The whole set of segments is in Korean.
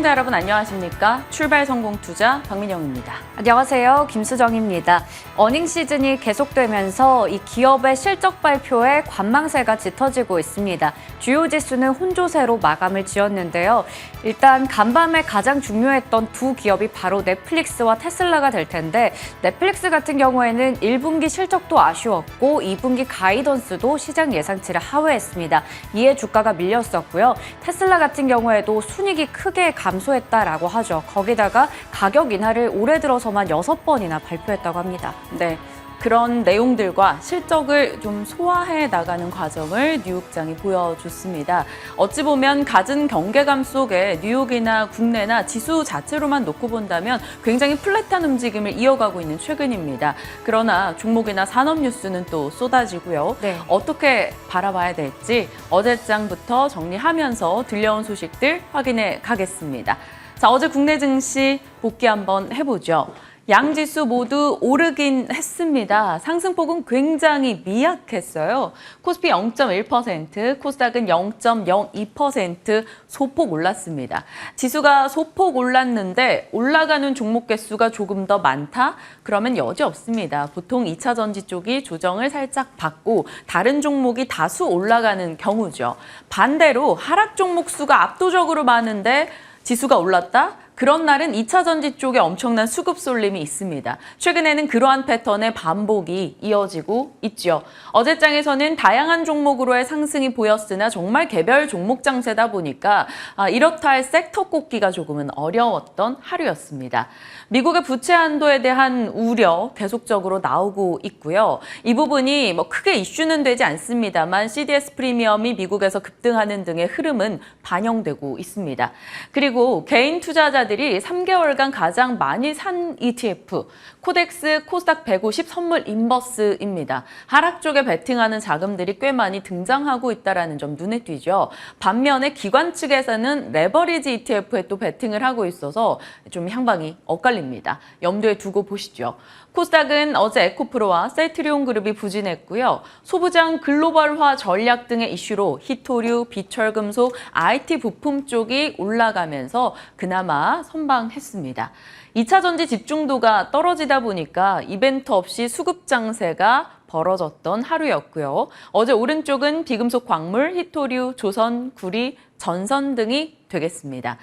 시청자 여러분 안녕하십니까? 출발 성공 투자 박민영입니다. 안녕하세요. 김수정입니다. 어닝 시즌이 계속되면서 이 기업의 실적 발표에 관망세가 짙어지고 있습니다. 주요 지수는 혼조세로 마감을 지었는데요. 일단 간밤에 가장 중요했던 두 기업이 바로 넷플릭스와 테슬라가 될 텐데 넷플릭스 같은 경우에는 1분기 실적도 아쉬웠고 2분기 가이던스도 시장 예상치를 하회했습니다. 이에 주가가 밀렸었고요. 테슬라 같은 경우에도 순이익이 크게 감소했다라고 하죠. 거기다가 가격 인하를 올해 들어서만 6번이나 발표했다고 합니다. 네. 그런 내용들과 실적을 좀 소화해 나가는 과정을 뉴욕장이 보여줬습니다. 어찌 보면 갖은 경계감 속에 뉴욕이나 국내나 지수 자체로만 놓고 본다면 굉장히 플랫한 움직임을 이어가고 있는 최근입니다. 그러나 종목이나 산업 뉴스는 또 쏟아지고요. 네. 어떻게 바라봐야 될지 어제장부터 정리하면서 들려온 소식들 확인해 가겠습니다. 자, 어제 국내 증시 복귀 한번 해보죠. 양지수 모두 오르긴 했습니다. 상승폭은 굉장히 미약했어요. 코스피 0.1%, 코스닥은 0.02% 소폭 올랐습니다. 지수가 소폭 올랐는데 올라가는 종목 개수가 조금 더 많다? 그러면 여지 없습니다. 보통 2차 전지 쪽이 조정을 살짝 받고 다른 종목이 다수 올라가는 경우죠. 반대로 하락 종목 수가 압도적으로 많은데 지수가 올랐다? 그런 날은 2차 전지 쪽에 엄청난 수급 쏠림이 있습니다. 최근에는 그러한 패턴의 반복이 이어지고 있죠. 어제장에서는 다양한 종목으로의 상승이 보였으나 정말 개별 종목 장세다 보니까 이렇다 할 섹터 꼽기가 조금은 어려웠던 하루였습니다. 미국의 부채 한도에 대한 우려 계속적으로 나오고 있고요. 이 부분이 크게 이슈는 되지 않습니다만 CDS 프리미엄이 미국에서 급등하는 등의 흐름은 반영되고 있습니다. 그리고 개인 투자자들이 3개월간 가장 많이 산 ETF, 코덱스 코스닥 150 선물 인버스입니다. 하락 쪽에 베팅하는 자금들이 꽤 많이 등장하고 있다는 점 눈에 띄죠. 반면에 기관 측에서는 레버리지 ETF에 또 베팅을 하고 있어서 좀 향방이 엇갈립니다. 염두에 두고 보시죠. 코스닥은 어제 에코프로와 셀트리온 그룹이 부진했고요. 소부장 글로벌화 전략 등의 이슈로 히토류, 비철금속, IT 부품 쪽이 올라가면서 그나마 선방했습니다. 2차 전지 집중도가 떨어지다 보니까 이벤트 없이 수급 장세가 벌어졌던 하루였고요. 어제 오른쪽은 비금속 광물, 히토류, 조선, 구리, 전선 등이 되겠습니다.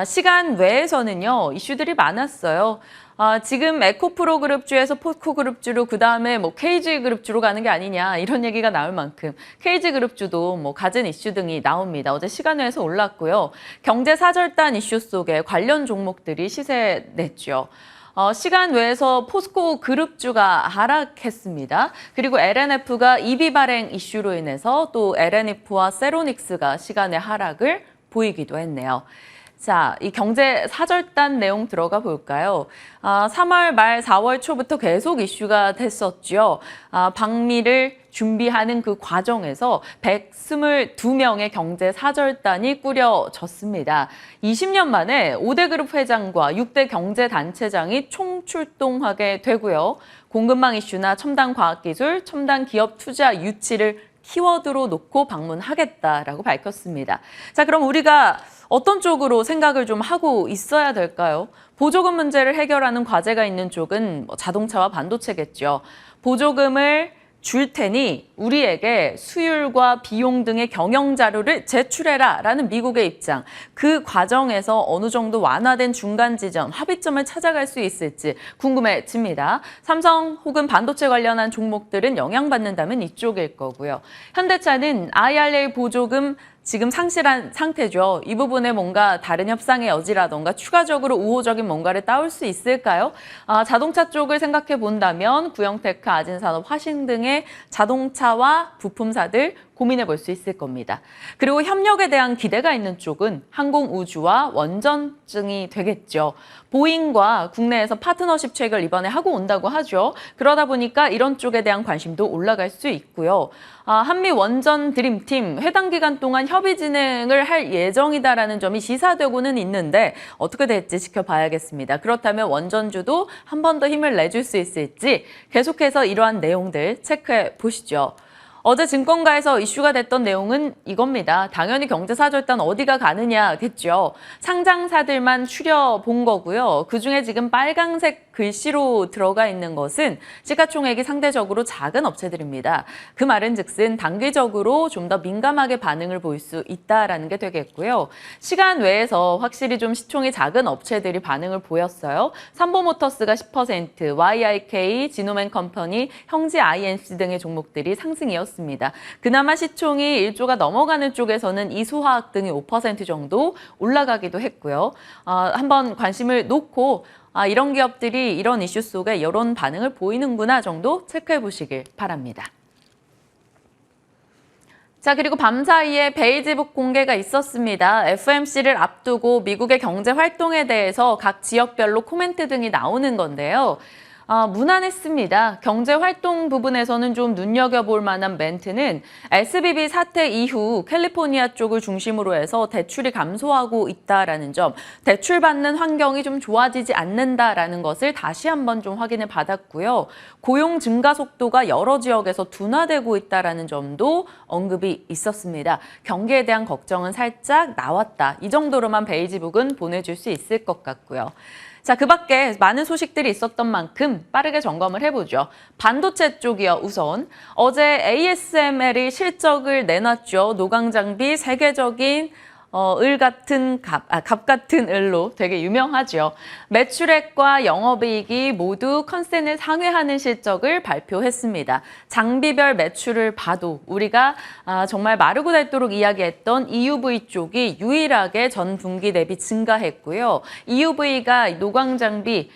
시간 외에서는요, 이슈들이 많았어요. 지금 에코프로 그룹주에서 포스코 그룹주로 그다음에 KG 그룹주로 가는 게 아니냐 이런 얘기가 나올 만큼 KG 그룹주도 갖은 이슈 등이 나옵니다. 어제 시간 외에서 올랐고요. 경제 사절단 이슈 속에 관련 종목들이 시세 냈죠. 시간 외에서 포스코 그룹주가 하락했습니다. 그리고 LNF가 EV 발행 이슈로 인해서 또 LNF와 세로닉스가 시간의 하락을 보이기도 했네요. 자, 이 경제 사절단 내용 들어가 볼까요? 3월 말 4월 초부터 계속 이슈가 됐었죠. 방미를 준비하는 그 과정에서 122명의 경제 사절단이 꾸려졌습니다. 20년 만에 5대 그룹 회장과 6대 경제단체장이 총출동하게 되고요. 공급망 이슈나 첨단 과학기술, 첨단 기업 투자 유치를 키워드로 놓고 방문하겠다라고 밝혔습니다. 자, 그럼 우리가 어떤 쪽으로 생각을 좀 하고 있어야 될까요? 보조금 문제를 해결하는 과제가 있는 쪽은 자동차와 반도체겠죠. 보조금을 줄 테니 우리에게 수율과 비용 등의 경영 자료를 제출해라라는 미국의 입장. 그 과정에서 어느 정도 완화된 중간 지점, 합의점을 찾아갈 수 있을지 궁금해집니다. 삼성 혹은 반도체 관련한 종목들은 영향받는다면 이쪽일 거고요. 현대차는 IRA 보조금 지금 상실한 상태죠. 이 부분에 뭔가 다른 협상의 여지라던가 추가적으로 우호적인 뭔가를 따올 수 있을까요? 자동차 쪽을 생각해 본다면 구형테크, 아진산업, 화신 등의 자동차와 부품사들 고민해 볼 수 있을 겁니다. 그리고 협력에 대한 기대가 있는 쪽은 항공우주와 원전증이 되겠죠. 보잉과 국내에서 파트너십 체결 이번에 하고 온다고 하죠. 그러다 보니까 이런 쪽에 대한 관심도 올라갈 수 있고요. 한미 원전 드림팀 해당 기간 동안 협의 진행을 할 예정이다라는 점이 시사되고는 있는데 어떻게 될지 지켜봐야겠습니다. 그렇다면 원전주도 한 번 더 힘을 내줄 수 있을지 계속해서 이러한 내용들 체크해 보시죠. 어제 증권가에서 이슈가 됐던 내용은 이겁니다. 당연히 경제사절단 어디가 가느냐겠죠. 상장사들만 추려본 거고요. 그중에 지금 빨강색 글씨로 들어가 있는 것은 시가총액이 상대적으로 작은 업체들입니다. 그 말은 즉슨 단기적으로 좀 더 민감하게 반응을 보일 수 있다라는 게 되겠고요. 시간 외에서 확실히 좀 시총이 작은 업체들이 반응을 보였어요. 삼보모터스가 10%, YIK, 지노맨컴퍼니, 형지 INC 등의 종목들이 상승이었습니다. 그나마 시총이 1조가 넘어가는 쪽에서는 이수화학 등이 5% 정도 올라가기도 했고요. 한번 관심을 놓고 이런 기업들이 이런 이슈 속에 이런 반응을 보이는구나 정도 체크해 보시길 바랍니다. 자, 그리고 밤사이에 베이지북 공개가 있었습니다. FOMC를 앞두고 미국의 경제 활동에 대해서 각 지역별로 코멘트 등이 나오는 건데요. 무난했습니다. 경제 활동 부분에서는 좀 눈여겨볼 만한 멘트는 SVB 사태 이후 캘리포니아 쪽을 중심으로 해서 대출이 감소하고 있다라는 점, 대출받는 환경이 좀 좋아지지 않는다라는 것을 다시 한번 좀 확인을 받았고요. 고용 증가 속도가 여러 지역에서 둔화되고 있다라는 점도 언급이 있었습니다. 경기에 대한 걱정은 살짝 나왔다. 이 정도로만 베이지북은 보내줄 수 있을 것 같고요. 자, 그 밖에 많은 소식들이 있었던 만큼 빠르게 점검을 해보죠. 반도체 쪽이요, 우선. 어제 ASML이 실적을 내놨죠. 노광장비 세계적인 을 같은 갑 같은 을로 되게 유명하죠. 매출액과 영업이익이 모두 컨센을 상회하는 실적을 발표했습니다. 장비별 매출을 봐도 우리가 정말 마르고 닳도록 이야기했던 EUV 쪽이 유일하게 전 분기 대비 증가했고요. EUV가 노광장비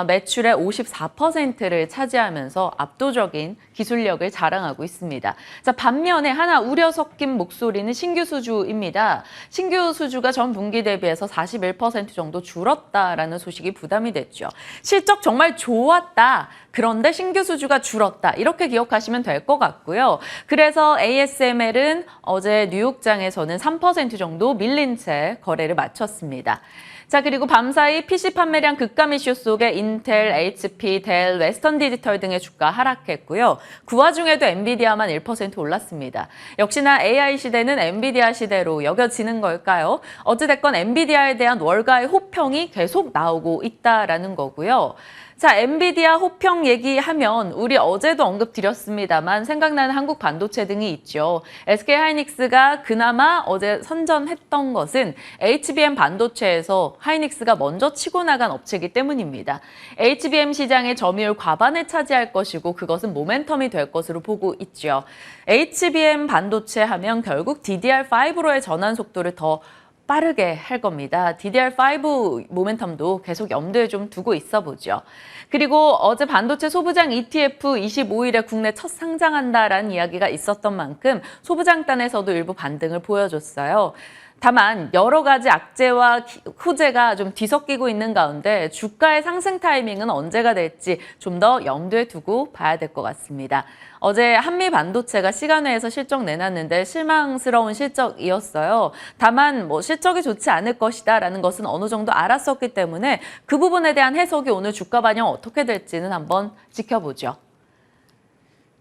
매출의 54%를 차지하면서 압도적인 기술력을 자랑하고 있습니다. 자, 반면에 하나 우려 섞인 목소리는 신규 수주입니다. 신규 수주가 전 분기 대비해서 41% 정도 줄었다라는 소식이 부담이 됐죠. 실적 정말 좋았다. 그런데 신규 수주가 줄었다. 이렇게 기억하시면 될 것 같고요. 그래서 ASML은 어제 뉴욕장에서는 3% 정도 밀린 채 거래를 마쳤습니다. 자, 그리고 밤사이 PC 판매량 급감 이슈 속에 인텔, HP, 델, 웨스턴 디지털 등의 주가 하락했고요. 그 와중에도 엔비디아만 1% 올랐습니다. 역시나 AI 시대는 엔비디아 시대로 여겨지는 걸까요? 어찌됐건 엔비디아에 대한 월가의 호평이 계속 나오고 있다라는 거고요. 자, 엔비디아 호평 얘기하면 우리 어제도 언급드렸습니다만 생각나는 한국 반도체 등이 있죠. SK하이닉스가 그나마 어제 선전했던 것은 HBM 반도체에서 하이닉스가 먼저 치고 나간 업체이기 때문입니다. HBM 시장의 점유율 과반을 차지할 것이고 그것은 모멘텀이 될 것으로 보고 있죠. HBM 반도체 하면 결국 DDR5로의 전환 속도를 더 빠르게 할 겁니다. DDR5 모멘텀도 계속 염두에 좀 두고 있어 보죠. 그리고 어제 반도체 소부장 ETF 25일에 국내 첫 상장한다라는 이야기가 있었던 만큼 소부장단에서도 일부 반등을 보여줬어요. 다만 여러 가지 악재와 호재가 좀 뒤섞이고 있는 가운데 주가의 상승 타이밍은 언제가 될지 좀 더 염두에 두고 봐야 될 것 같습니다. 어제 한미 반도체가 시간외에서 실적 내놨는데 실망스러운 실적이었어요. 다만 실적이 좋지 않을 것이다라는 것은 어느 정도 알았었기 때문에 그 부분에 대한 해석이 오늘 주가 반영 어떻게 될지는 한번 지켜보죠.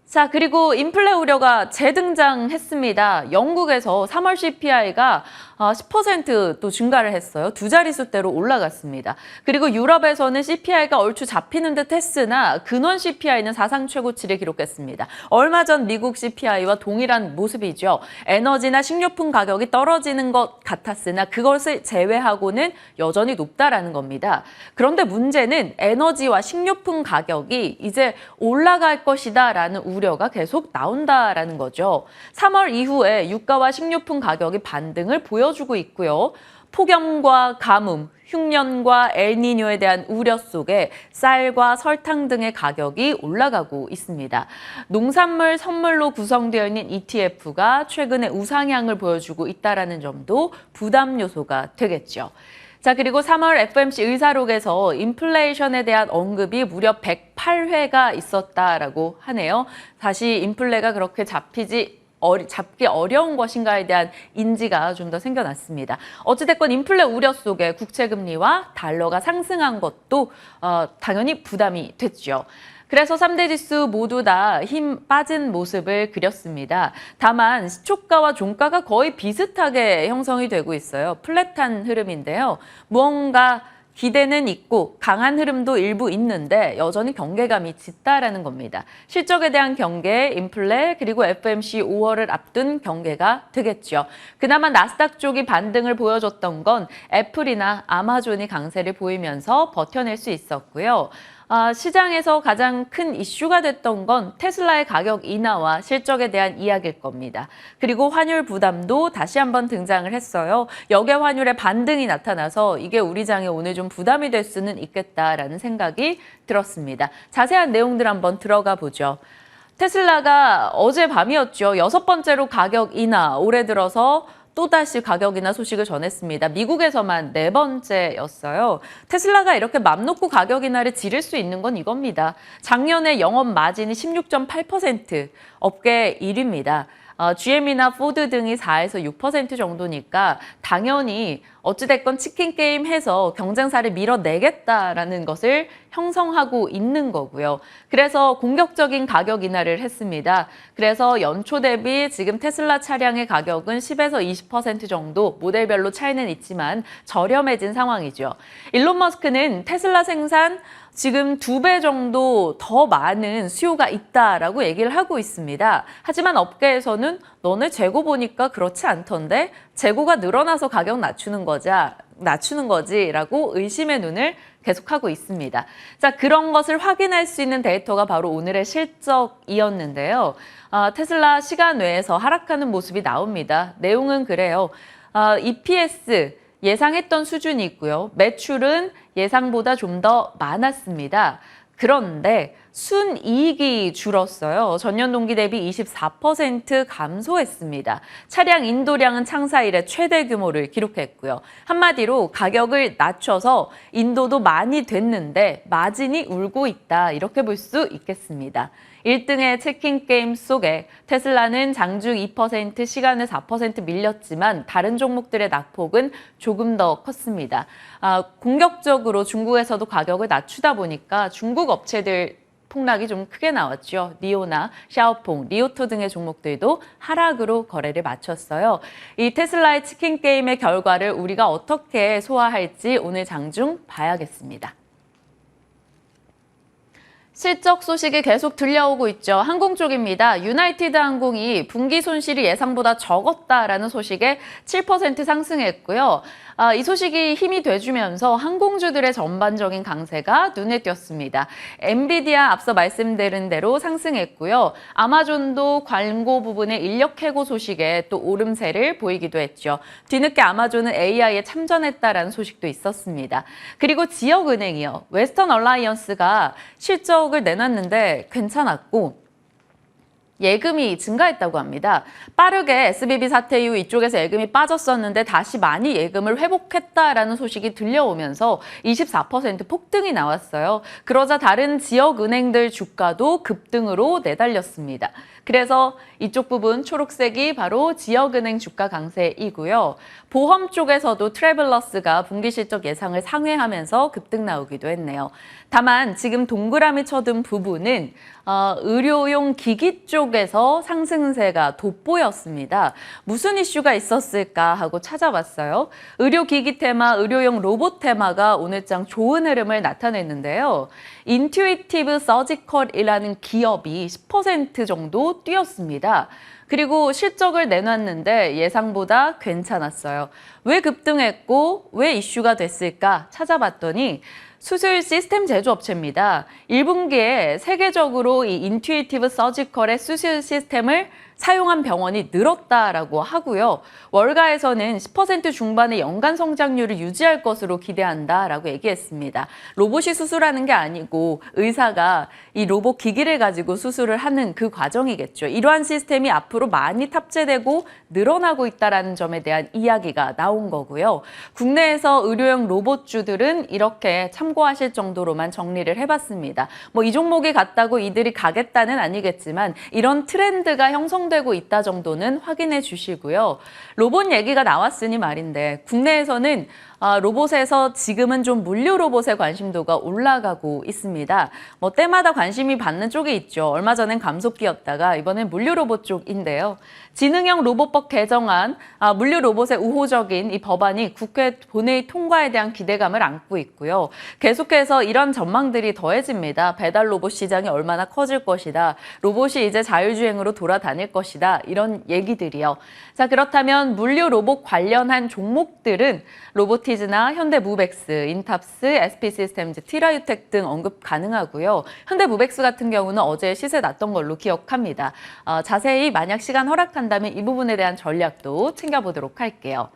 자, 그리고 인플레 우려가 재등장했습니다. 영국에서 3월 CPI가 10% 또 증가를 했어요. 두 자릿수대로 올라갔습니다. 그리고 유럽에서는 CPI가 얼추 잡히는 듯 했으나 근원 CPI는 사상 최고치를 기록했습니다. 얼마 전 미국 CPI와 동일한 모습이죠. 에너지나 식료품 가격이 떨어지는 것 같았으나 그것을 제외하고는 여전히 높다라는 겁니다. 그런데 문제는 에너지와 식료품 가격이 이제 올라갈 것이다라는 우려가 계속 나온다라는 거죠. 3월 이후에 유가와 식료품 가격이 반등을 보여주고 있고요. 폭염과 가뭄, 흉년과 엘니뇨에 대한 우려 속에 쌀과 설탕 등의 가격이 올라가고 있습니다. 농산물 선물로 구성되어 있는 ETF가 최근에 우상향을 보여주고 있다는 점도 부담 요소가 되겠죠. 자, 그리고 3월 FOMC 의사록에서 인플레이션에 대한 언급이 무려 108회가 있었다라고 하네요. 다시 인플레가 그렇게 잡기 어려운 것인가에 대한 인지가 좀 더 생겨났습니다. 어찌됐건 인플레 우려 속에 국채금리와 달러가 상승한 것도 당연히 부담이 됐죠. 그래서 3대 지수 모두 다 힘 빠진 모습을 그렸습니다. 다만 시초가와 종가가 거의 비슷하게 형성이 되고 있어요. 플랫한 흐름인데요. 무언가 기대는 있고 강한 흐름도 일부 있는데 여전히 경계감이 짙다라는 겁니다. 실적에 대한 경계, 인플레, 그리고 FMC 5월을 앞둔 경계가 되겠죠. 그나마 나스닥 쪽이 반등을 보여줬던 건 애플이나 아마존이 강세를 보이면서 버텨낼 수 있었고요. 시장에서 가장 큰 이슈가 됐던 건 테슬라의 가격 인하와 실적에 대한 이야기일 겁니다. 그리고 환율 부담도 다시 한번 등장을 했어요. 역외 환율의 반등이 나타나서 이게 우리 장에 오늘 좀 부담이 될 수는 있겠다라는 생각이 들었습니다. 자세한 내용들 한번 들어가 보죠. 테슬라가 어젯밤이었죠. 6번째로 가격 인하, 올해 들어서 또다시 가격 인하 소식을 전했습니다. 미국에서만 4번째였어요. 테슬라가 이렇게 맘 놓고 가격 인하를 지를 수 있는 건 이겁니다. 작년에 영업 마진이 16.8%, 업계 1위입니다. GM이나 포드 등이 4에서 6% 정도니까 당연히 어찌됐건 치킨 게임 해서 경쟁사를 밀어내겠다라는 것을 형성하고 있는 거고요. 그래서 공격적인 가격 인하를 했습니다. 그래서 연초 대비 지금 테슬라 차량의 가격은 10에서 20% 정도 모델별로 차이는 있지만 저렴해진 상황이죠. 일론 머스크는 테슬라 생산 지금 2배 정도 더 많은 수요가 있다라고 얘기를 하고 있습니다. 하지만 업계에서는 너네 재고 보니까 그렇지 않던데 재고가 늘어나서 가격 낮추는 거지라고 의심의 눈을 계속하고 있습니다. 자, 그런 것을 확인할 수 있는 데이터가 바로 오늘의 실적이었는데요. 테슬라 시간 외에서 하락하는 모습이 나옵니다. 내용은 그래요. EPS 예상했던 수준이 있고요. 매출은 예상보다 좀 더 많았습니다. 그런데 순이익이 줄었어요. 전년 동기 대비 24% 감소했습니다. 차량 인도량은 창사 이래 최대 규모를 기록했고요. 한마디로 가격을 낮춰서 인도도 많이 됐는데 마진이 울고 있다. 이렇게 볼 수 있겠습니다. 1등의 치킨 게임 속에 테슬라는 장중 2%, 시간을 4% 밀렸지만 다른 종목들의 낙폭은 조금 더 컸습니다. 공격적으로 중국에서도 가격을 낮추다 보니까 중국 업체들 폭락이 좀 크게 나왔죠. 니오나 샤오퐁, 리오토 등의 종목들도 하락으로 거래를 마쳤어요. 이 테슬라의 치킨 게임의 결과를 우리가 어떻게 소화할지 오늘 장중 봐야겠습니다. 실적 소식이 계속 들려오고 있죠. 항공 쪽입니다. 유나이티드 항공이 분기 손실이 예상보다 적었다라는 소식에 7% 상승했고요. 이 소식이 힘이 돼주면서 항공주들의 전반적인 강세가 눈에 띄었습니다. 엔비디아 앞서 말씀드린 대로 상승했고요. 아마존도 광고 부분의 인력 해고 소식에 또 오름세를 보이기도 했죠. 뒤늦게 아마존은 AI에 참전했다라는 소식도 있었습니다. 그리고 지역은행이요. 웨스턴 얼라이언스가 실적을 내놨는데 괜찮았고 예금이 증가했다고 합니다. 빠르게 SVB 사태 이후 이쪽에서 예금이 빠졌었는데 다시 많이 예금을 회복했다라는 소식이 들려오면서 24% 폭등이 나왔어요. 그러자 다른 지역은행들 주가도 급등으로 내달렸습니다. 그래서 이쪽 부분 초록색이 바로 지역은행 주가 강세이고요. 보험 쪽에서도 트래블러스가 분기 실적 예상을 상회하면서 급등 나오기도 했네요. 다만 지금 동그라미 쳐둔 부분은 의료용 기기 쪽에서 상승세가 돋보였습니다. 무슨 이슈가 있었을까 하고 찾아봤어요. 의료기기 테마, 의료용 로봇 테마가 오늘장 좋은 흐름을 나타냈는데요. 인투이티브 서지컬이라는 기업이 10% 정도 뛰었습니다. 그리고 실적을 내놨는데 예상보다 괜찮았어요. 왜 급등했고 왜 이슈가 됐을까 찾아봤더니 수술 시스템 제조업체입니다. 1분기에 세계적으로 이 인투이티브 서지컬의 수술 시스템을 사용한 병원이 늘었다라고 하고요. 월가에서는 10% 중반의 연간 성장률을 유지할 것으로 기대한다라고 얘기했습니다. 로봇이 수술하는 게 아니고 의사가 이 로봇 기기를 가지고 수술을 하는 그 과정이겠죠. 이러한 시스템이 앞으로 많이 탑재되고 늘어나고 있다는 점에 대한 이야기가 나온 거고요. 국내에서 의료용 로봇주들은 이렇게 참고하실 정도로만 정리를 해봤습니다. 이 종목이 같다고 이들이 가겠다는 아니겠지만 이런 트렌드가 형성되고 있다 정도는 확인해 주시고요. 로봇 얘기가 나왔으니 말인데 국내에서는 로봇에서 지금은 좀 물류 로봇의 관심도가 올라가고 있습니다. 뭐 때마다 관심이 받는 쪽이 있죠. 얼마 전엔 감속기였다가 이번엔 물류 로봇 쪽인데요. 지능형 로봇법 개정안, 물류 로봇의 우호적인 이 법안이 국회 본회의 통과에 대한 기대감을 안고 있고요. 계속해서 이런 전망들이 더해집니다. 배달 로봇 시장이 얼마나 커질 것이다. 로봇이 이제 자율주행으로 돌아다닐 것이다. 이런 얘기들이요. 자, 그렇다면 물류 로봇 관련한 종목들은 로보티즈나 현대무벡스, 인탑스, SP시스템즈, 티라유텍 등 언급 가능하고요. 현대무벡스 같은 경우는 어제 시세 났던 걸로 기억합니다. 자세히 만약 시간 허락한다면 이 부분에 대한 전략도 챙겨보도록 할게요.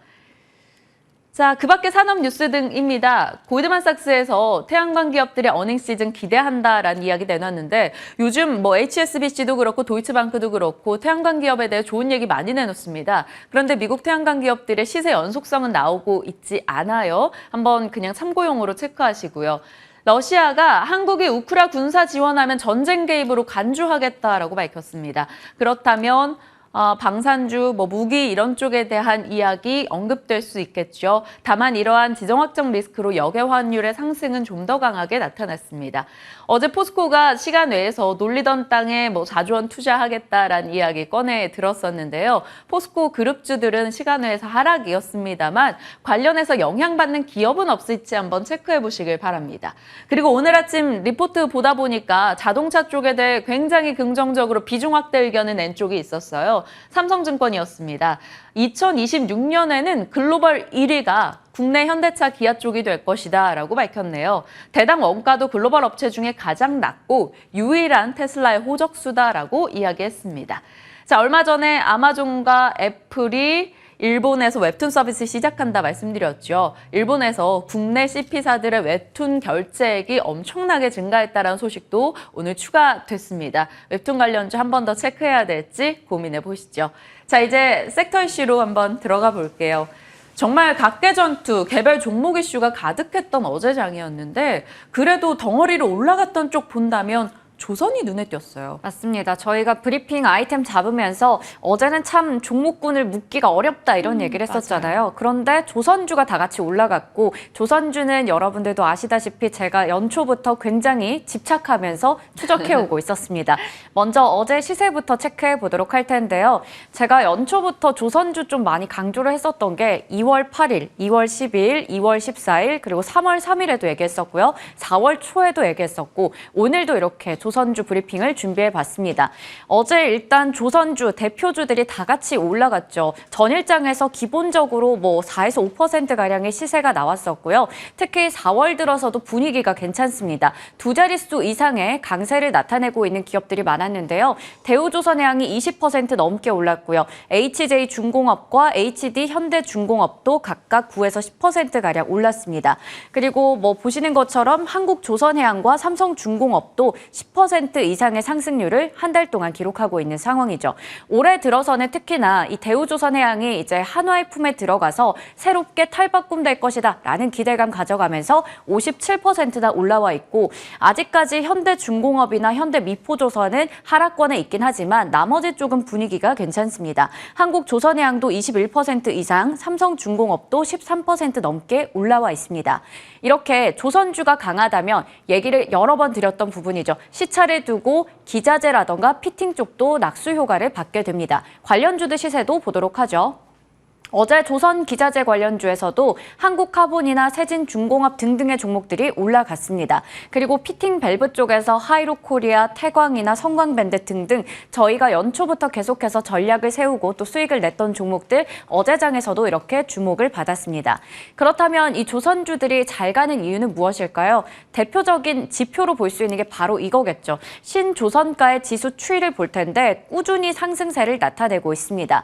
자, 그 밖에 산업 뉴스 등입니다. 골드만삭스에서 태양광 기업들의 어닝 시즌 기대한다라는 이야기 내놨는데 요즘 뭐 HSBC도 그렇고 도이치방크도 그렇고 태양광 기업에 대해 좋은 얘기 많이 내놓습니다. 그런데 미국 태양광 기업들의 시세 연속성은 나오고 있지 않아요. 한번 그냥 참고용으로 체크하시고요. 러시아가 한국이 우크라 군사 지원하면 전쟁 개입으로 간주하겠다라고 밝혔습니다. 그렇다면 방산주, 무기 이런 쪽에 대한 이야기 언급될 수 있겠죠. 다만 이러한 지정학적 리스크로 역외 환율의 상승은 좀 더 강하게 나타났습니다. 어제 포스코가 시간 외에서 놀리던 땅에 4조 원 투자하겠다라는 이야기 꺼내 들었었는데요. 포스코 그룹주들은 시간 외에서 하락이었습니다만 관련해서 영향받는 기업은 없을지 한번 체크해 보시길 바랍니다. 그리고 오늘 아침 리포트 보다 보니까 자동차 쪽에 대해 굉장히 긍정적으로 비중 확대 의견을 낸 쪽이 있었어요. 삼성증권이었습니다. 2026년에는 글로벌 1위가 국내 현대차 기아 쪽이 될 것이다 라고 밝혔네요. 대당 원가도 글로벌 업체 중에 가장 낮고 유일한 테슬라의 호적수다라고 이야기했습니다. 자, 얼마 전에 아마존과 애플이 일본에서 웹툰 서비스 시작한다 말씀드렸죠. 일본에서 국내 CP사들의 웹툰 결제액이 엄청나게 증가했다는 소식도 오늘 추가됐습니다. 웹툰 관련주 한 번 더 체크해야 될지 고민해 보시죠. 자, 이제 섹터 이슈로 한번 들어가 볼게요. 정말 각계전투, 개별 종목 이슈가 가득했던 어제장이었는데 그래도 덩어리로 올라갔던 쪽 본다면 조선이 눈에 띄었어요. 맞습니다. 저희가 브리핑 아이템 잡으면서 어제는 참 종목군을 묶기가 어렵다 이런 얘기를 했었잖아요. 맞아요. 그런데 조선주가 다 같이 올라갔고 조선주는 여러분들도 아시다시피 제가 연초부터 굉장히 집착하면서 추적해오고 있었습니다. 먼저 어제 시세부터 체크해 보도록 할 텐데요. 제가 연초부터 조선주 좀 많이 강조를 했었던 게 2월 8일, 2월 12일, 2월 14일 그리고 3월 3일에도 얘기했었고요. 4월 초에도 얘기했었고 오늘도 이렇게 조선주 브리핑을 준비해봤습니다. 어제 일단 조선주 대표주들이 다 같이 올라갔죠. 전일장에서 기본적으로 4에서 5%가량의 시세가 나왔었고요. 특히 4월 들어서도 분위기가 괜찮습니다. 두 자릿수 이상의 강세를 나타내고 있는 기업들이 많았는데요. 대우조선해양이 20% 넘게 올랐고요. HJ중공업과 HD 현대중공업도 각각 9에서 10%가량 올랐습니다. 그리고 보시는 것처럼 한국조선해양과 삼성중공업도 10% 이상의 상승률을 한 달 동안 기록하고 있는 상황이죠. 올해 들어서는 특히나 이 대우조선해양이 이제 한화의 품에 들어가서 새롭게 탈바꿈될 것이다 라는 기대감 가져가면서 57%나 올라와 있고 아직까지 현대중공업이나 현대미포조선은 하락권에 있긴 하지만 나머지 쪽은 분위기가 괜찮습니다. 한국조선해양도 21% 이상, 삼성중공업도 13% 넘게 올라와 있습니다. 이렇게 조선주가 강하다면 얘기를 여러 번 드렸던 부분이죠. 시차를 두고 기자재라던가 피팅 쪽도 낙수 효과를 받게 됩니다. 관련주들 시세도 보도록 하죠. 어제 조선 기자재 관련주에서도 한국카본이나 세진중공업 등등의 종목들이 올라갔습니다. 그리고 피팅 밸브 쪽에서 하이로코리아, 태광이나 성광밴드 등등 저희가 연초부터 계속해서 전략을 세우고 또 수익을 냈던 종목들 어제장에서도 이렇게 주목을 받았습니다. 그렇다면 이 조선주들이 잘 가는 이유는 무엇일까요? 대표적인 지표로 볼 수 있는 게 바로 이거겠죠. 신조선가의 지수 추이를 볼 텐데 꾸준히 상승세를 나타내고 있습니다.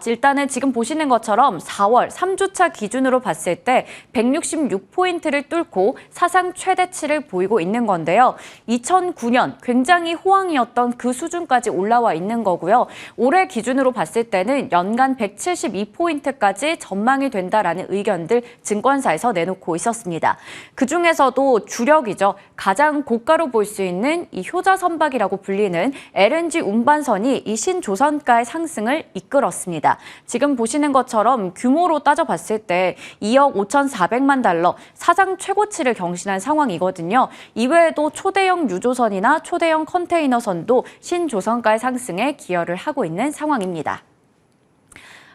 일단은 지금 보시는 것처럼 4월 3주차 기준으로 봤을 때 166포인트를 뚫고 사상 최대치를 보이고 있는 건데요. 2009년 굉장히 호황이었던 그 수준까지 올라와 있는 거고요. 올해 기준으로 봤을 때는 연간 172포인트까지 전망이 된다라는 의견들 증권사에서 내놓고 있었습니다. 그중에서도 주력이죠. 가장 고가로 볼 수 있는 이 효자선박이라고 불리는 LNG 운반선이 이 신조선가의 상승을 이끌었습니다. 지금 보시는 것 것처럼 규모로 따져봤을 때 2억 5,400만 달러 사상 최고치를 경신한 상황이거든요. 이외에도 초대형 유조선이나 초대형 컨테이너선도 신조선가의 상승에 기여를 하고 있는 상황입니다.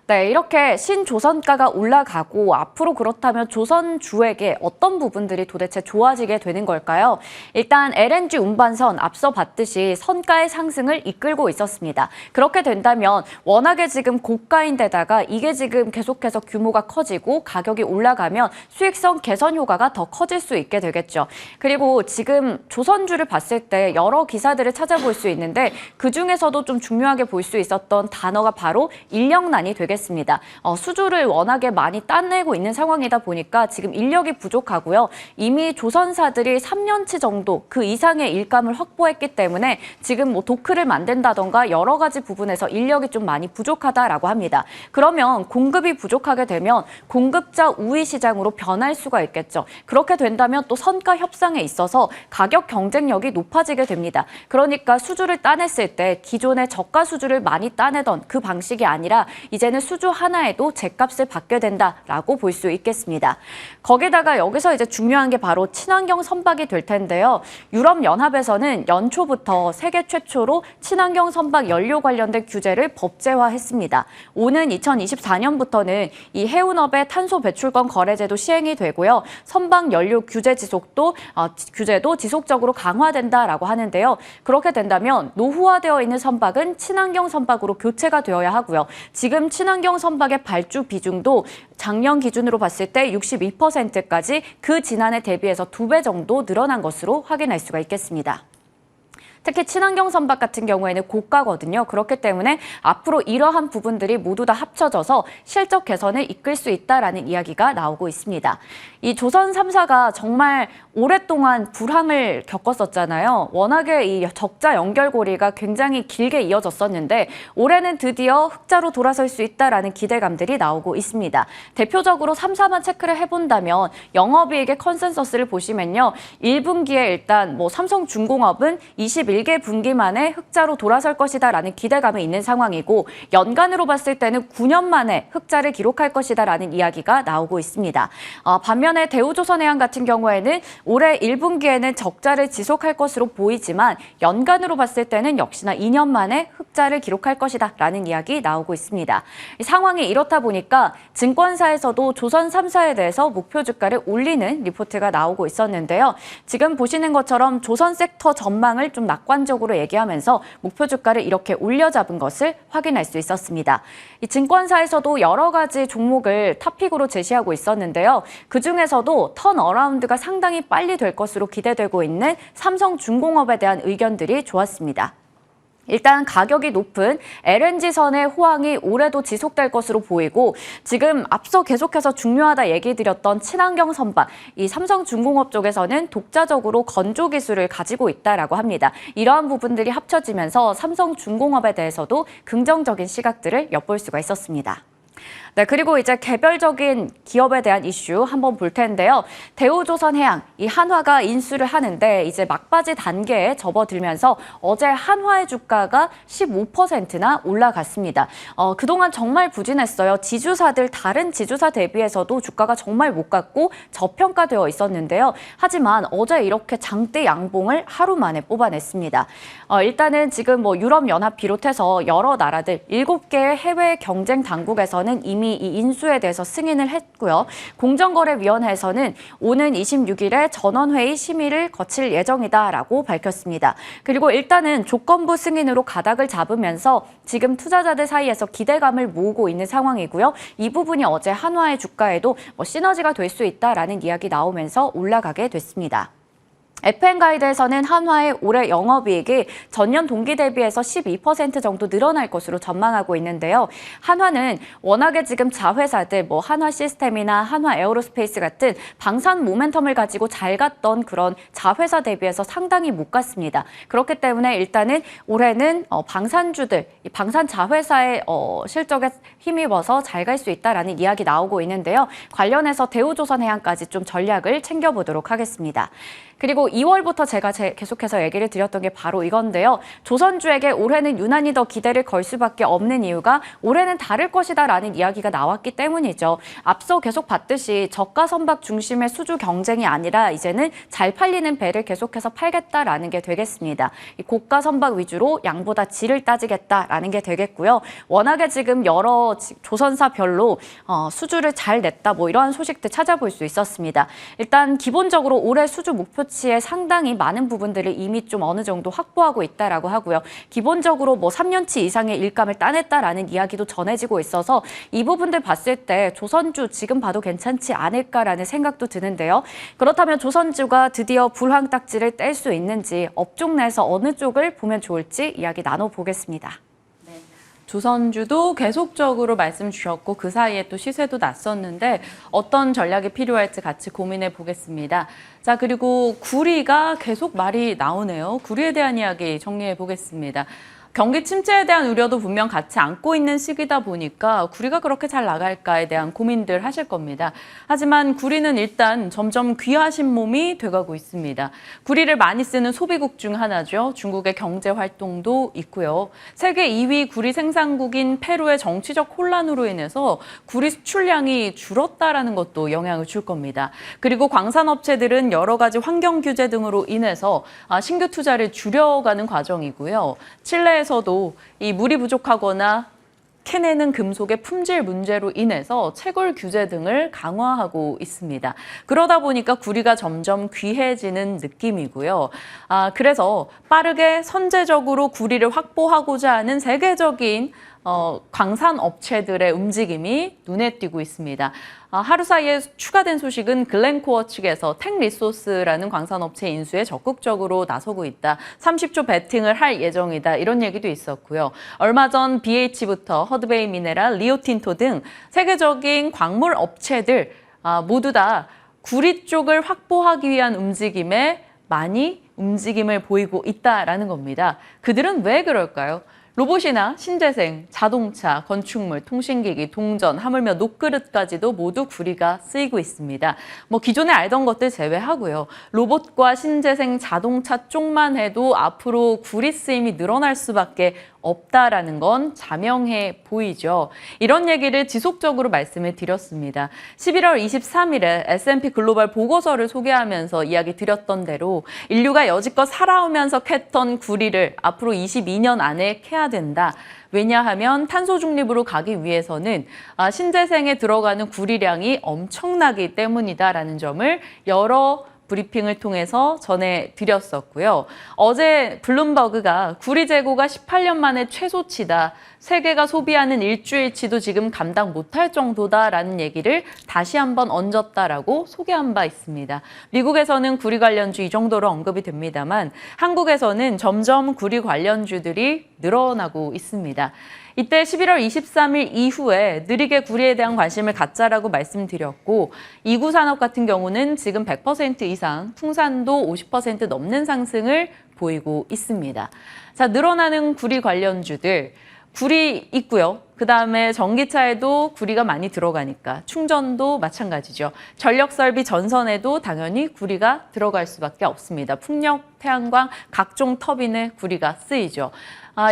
네, 이렇게 신조선가가 올라가고 앞으로 그렇다면 조선주에게 어떤 부분들이 도대체 좋아지게 되는 걸까요? 일단 LNG 운반선 앞서 봤듯이 선가의 상승을 이끌고 있었습니다. 그렇게 된다면 워낙에 지금 고가인데다가 이게 지금 계속해서 규모가 커지고 가격이 올라가면 수익성 개선 효과가 더 커질 수 있게 되겠죠. 그리고 지금 조선주를 봤을 때 여러 기사들을 찾아볼 수 있는데 그중에서도 좀 중요하게 볼 수 있었던 단어가 바로 인력난이 되겠습니다. 수주를 워낙에 많이 따내고 있는 상황이다 보니까 지금 인력이 부족하고요. 이미 조선사들이 3년치 정도 그 이상의 일감을 확보했기 때문에 지금 뭐 도크를 만든다던가 여러 가지 부분에서 인력이 좀 많이 부족하다라고 합니다. 그러면 공급이 부족하게 되면 공급자 우위 시장으로 변할 수가 있겠죠. 그렇게 된다면 또 선가 협상에 있어서 가격 경쟁력이 높아지게 됩니다. 그러니까 수주를 따냈을 때 기존의 저가 수주를 많이 따내던 그 방식이 아니라 이제는 수주 하나에도 제값을 받게 된다라고 볼 수 있겠습니다. 거기다가 여기서 이제 중요한 게 바로 친환경 선박이 될 텐데요. 유럽연합에서는 연초부터 세계 최초로 친환경 선박 연료 관련된 규제를 법제화했습니다. 오는 2024년부터는 이 해운업의 탄소 배출권 거래제도 시행이 되고요. 선박 연료 규제도 지속적으로 강화된다라고 하는데요. 그렇게 된다면 노후화되어 있는 선박은 친환경 선박으로 교체가 되어야 하고요. 지금 친환경 선박의 발주 비중도 작년 기준으로 봤을 때 62%까지 그 지난해 대비해서 2배 정도 늘어난 것으로 확인할 수가 있겠습니다. 특히 친환경 선박 같은 경우에는 고가거든요. 그렇기 때문에 앞으로 이러한 부분들이 모두 다 합쳐져서 실적 개선을 이끌 수 있다라는 이야기가 나오고 있습니다. 이 조선 3사가 정말 오랫동안 불황을 겪었었잖아요. 워낙에 이 적자 연결고리가 굉장히 길게 이어졌었는데 올해는 드디어 흑자로 돌아설 수 있다라는 기대감들이 나오고 있습니다. 대표적으로 3사만 체크를 해본다면 영업이익의 컨센서스를 보시면요. 1분기에 일단 삼성중공업은 21개 분기 만에 흑자로 돌아설 것이다라는 기대감이 있는 상황이고 연간으로 봤을 때는 9년 만에 흑자를 기록할 것이다라는 이야기가 나오고 있습니다. 반면에 대우조선해양 같은 경우에는 올해 1분기에는 적자를 지속할 것으로 보이지만 연간으로 봤을 때는 역시나 2년 만에 흑자를 기록할 것이다라는 이야기 나오고 있습니다. 이 상황이 이렇다 보니까 증권사에서도 조선 3사에 대해서 목표 주가를 올리는 리포트가 나오고 있었는데요. 지금 보시는 것처럼 조선 섹터 전망을 좀 낙관적으로 얘기하면서 목표 주가를 이렇게 올려잡은 것을 확인할 수 있었습니다. 이 증권사에서도 여러 가지 종목을 탑픽으로 제시하고 있었는데요. 그중에서도 턴어라운드가 상당히 빨리 될 것으로 기대되고 있는 삼성중공업에 대한 의견들이 좋았습니다. 일단 가격이 높은 LNG선의 호황이 올해도 지속될 것으로 보이고 지금 앞서 계속해서 중요하다 얘기 드렸던 친환경 선박, 이 삼성중공업 쪽에서는 독자적으로 건조 기술을 가지고 있다라고 합니다. 이러한 부분들이 합쳐지면서 삼성중공업에 대해서도 긍정적인 시각들을 엿볼 수가 있었습니다. 네, 그리고 이제 개별적인 기업에 대한 이슈 한번 볼 텐데요. 대우조선해양, 이 한화가 인수를 하는데 이제 막바지 단계에 접어들면서 어제 한화의 주가가 15%나 올라갔습니다. 그동안 정말 부진했어요. 다른 지주사 대비해서도 주가가 정말 못 갔고 저평가되어 있었는데요. 하지만 어제 이렇게 장대 양봉을 하루 만에 뽑아냈습니다. 일단은 지금 유럽연합 비롯해서 여러 나라들 7개의 해외 경쟁 당국에서는 이미 이 인수에 대해서 승인을 했고요. 공정거래위원회에서는 오는 26일에 전원회의 심의를 거칠 예정이다라고 밝혔습니다. 그리고 일단은 조건부 승인으로 가닥을 잡으면서 지금 투자자들 사이에서 기대감을 모으고 있는 상황이고요. 이 부분이 어제 한화의 주가에도 시너지가 될 수 있다라는 이야기 나오면서 올라가게 됐습니다. FN가이드에서는 한화의 올해 영업이익이 전년 동기 대비해서 12% 정도 늘어날 것으로 전망하고 있는데요. 한화는 워낙에 지금 자회사들 한화시스템이나 한화에어로스페이스 같은 방산 모멘텀을 가지고 잘 갔던 그런 자회사 대비해서 상당히 못 갔습니다. 그렇기 때문에 일단은 올해는 방산주들, 방산 자회사의 실적에 힘입어서 잘 갈 수 있다라는 이야기 나오고 있는데요. 관련해서 대우조선해양까지 좀 전략을 챙겨보도록 하겠습니다. 그리고 2월부터 제가 계속해서 얘기를 드렸던 게 바로 이건데요. 조선주에게 올해는 유난히 더 기대를 걸 수밖에 없는 이유가 올해는 다를 것이다라는 이야기가 나왔기 때문이죠. 앞서 계속 봤듯이 저가 선박 중심의 수주 경쟁이 아니라 이제는 잘 팔리는 배를 계속해서 팔겠다라는 게 되겠습니다. 이 고가 선박 위주로 양보다 질을 따지겠다라는 게 되겠고요. 워낙에 지금 여러 조선사별로 수주를 잘 냈다 뭐 이러한 소식들 찾아볼 수 있었습니다. 일단 기본적으로 올해 수주 목표치에 상당히 많은 부분들을 이미 좀 어느 정도 확보하고 있다라고 하고요. 기본적으로 뭐 3년치 이상의 일감을 따냈다라는 이야기도 전해지고 있어서 이 부분들 봤을 때 조선주 지금 봐도 괜찮지 않을까라는 생각도 드는데요. 그렇다면 조선주가 드디어 불황 딱지를 뗄 수 있는지 업종 내에서 어느 쪽을 보면 좋을지 이야기 나눠보겠습니다. 조선주도 계속적으로 말씀 주셨고 그 사이에 또 시세도 났었는데 어떤 전략이 필요할지 같이 고민해 보겠습니다. 자, 그리고 구리가 계속 말이 나오네요. 구리에 대한 이야기 정리해 보겠습니다. 경기 침체에 대한 우려도 분명 같이 안고 있는 시기다 보니까 구리가 그렇게 잘 나갈까에 대한 고민들 하실 겁니다. 하지만 구리는 일단 점점 귀하신 몸이 돼가고 있습니다. 구리를 많이 쓰는 소비국 중 하나죠. 중국의 경제 활동도 있고요. 세계 2위 구리 생산국인 페루의 정치적 혼란으로 인해서 구리 수출량이 줄었다라는 것도 영향을 줄 겁니다. 그리고 광산업체들은 여러 가지 환경 규제 등으로 인해서 신규 투자를 줄여가는 과정이고요. 칠레에서도 이 물이 부족하거나 캐내는 금속의 품질 문제로 인해서 채굴 규제 등을 강화하고 있습니다. 그러다 보니까 구리가 점점 귀해지는 느낌이고요. 그래서 빠르게 선제적으로 구리를 확보하고자 하는 세계적인 광산 업체들의 움직임이 눈에 띄고 있습니다. 하루 사이에 추가된 소식은 글렌코어 측에서 텍리소스라는 광산업체 인수에 적극적으로 나서고 있다. 30조 베팅을 할 예정이다. 이런 얘기도 있었고요. 얼마 전 BH부터 허드베이 미네랄, 리오틴토 등 세계적인 광물 업체들 모두 다 구리 쪽을 확보하기 위한 움직임에 많이 움직임을 보이고 있다라는 겁니다. 그들은 왜 그럴까요? 로봇이나 신재생, 자동차, 건축물, 통신기기, 동전, 하물며 녹그릇까지도 모두 구리가 쓰이고 있습니다. 기존에 알던 것들 제외하고요. 로봇과 신재생, 자동차 쪽만 해도 앞으로 구리 쓰임이 늘어날 수밖에 없다라는 건 자명해 보이죠. 이런 얘기를 지속적으로 말씀을 드렸습니다. 11월 23일에 S&P 글로벌 보고서를 소개하면서 이야기 드렸던 대로 인류가 여지껏 살아오면서 캤던 구리를 앞으로 22년 안에 캐야 된다. 왜냐하면 탄소 중립으로 가기 위해서는 신재생에 들어가는 구리량이 엄청나기 때문이다라는 점을 여러 브리핑을 통해서 전해드렸었고요. 어제 블룸버그가 구리 재고가 18년 만에 최소치다. 세계가 소비하는 일주일치도 지금 감당 못할 정도다라는 얘기를 다시 한번 얹었다라고 소개한 바 있습니다. 미국에서는 구리 관련주 이 정도로 언급이 됩니다만 한국에서는 점점 구리 관련주들이 늘어나고 있습니다. 이때 11월 23일 이후에 느리게 구리에 대한 관심을 갖자라고 말씀드렸고 이구 산업 같은 경우는 지금 100% 이상, 풍산도 50% 넘는 상승을 보이고 있습니다. 자, 늘어나는 구리 관련주들. 구리 있고요. 그다음에 전기차에도 구리가 많이 들어가니까 충전도 마찬가지죠. 전력설비 전선에도 당연히 구리가 들어갈 수밖에 없습니다. 풍력, 태양광, 각종 터빈에 구리가 쓰이죠.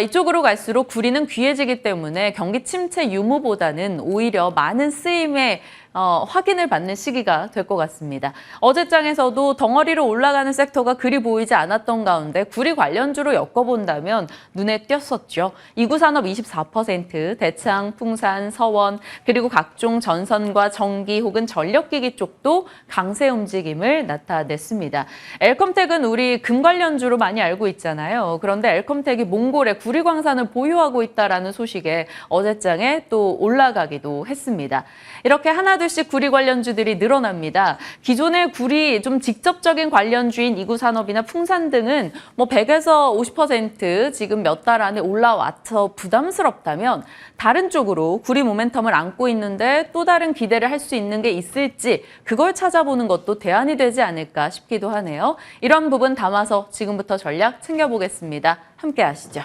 이쪽으로 갈수록 구리는 귀해지기 때문에 경기 침체 유무보다는 오히려 많은 쓰임의 확인을 받는 시기가 될 것 같습니다. 어제장에서도 덩어리로 올라가는 섹터가 그리 보이지 않았던 가운데 구리 관련주로 엮어본다면 눈에 띄었었죠. 이구산업 24%, 대창, 풍산, 서원, 그리고 각종 전선과 전기 혹은 전력기기 쪽도 강세 움직임을 나타냈습니다. 엘컴텍은 우리 금 관련주로 많이 알고 있잖아요. 그런데 엘컴텍이 몽골에 구리 광산을 보유하고 있다라는 소식에 어제장에 또 올라가기도 했습니다. 이렇게 하나둘씩 구리 관련주들이 늘어납니다. 기존의 구리 좀 직접적인 관련주인 이구산업이나 풍산 등은 100에서 50% 지금 몇 달 안에 올라와서 부담스럽다면 다른 쪽으로 구리 모멘텀을 안고 있는데 또 다른 기대를 할 수 있는 게 있을지 그걸 찾아보는 것도 대안이 되지 않을까 싶기도 하네요. 이런 부분 담아서 지금부터 전략 챙겨보겠습니다. 함께 하시죠.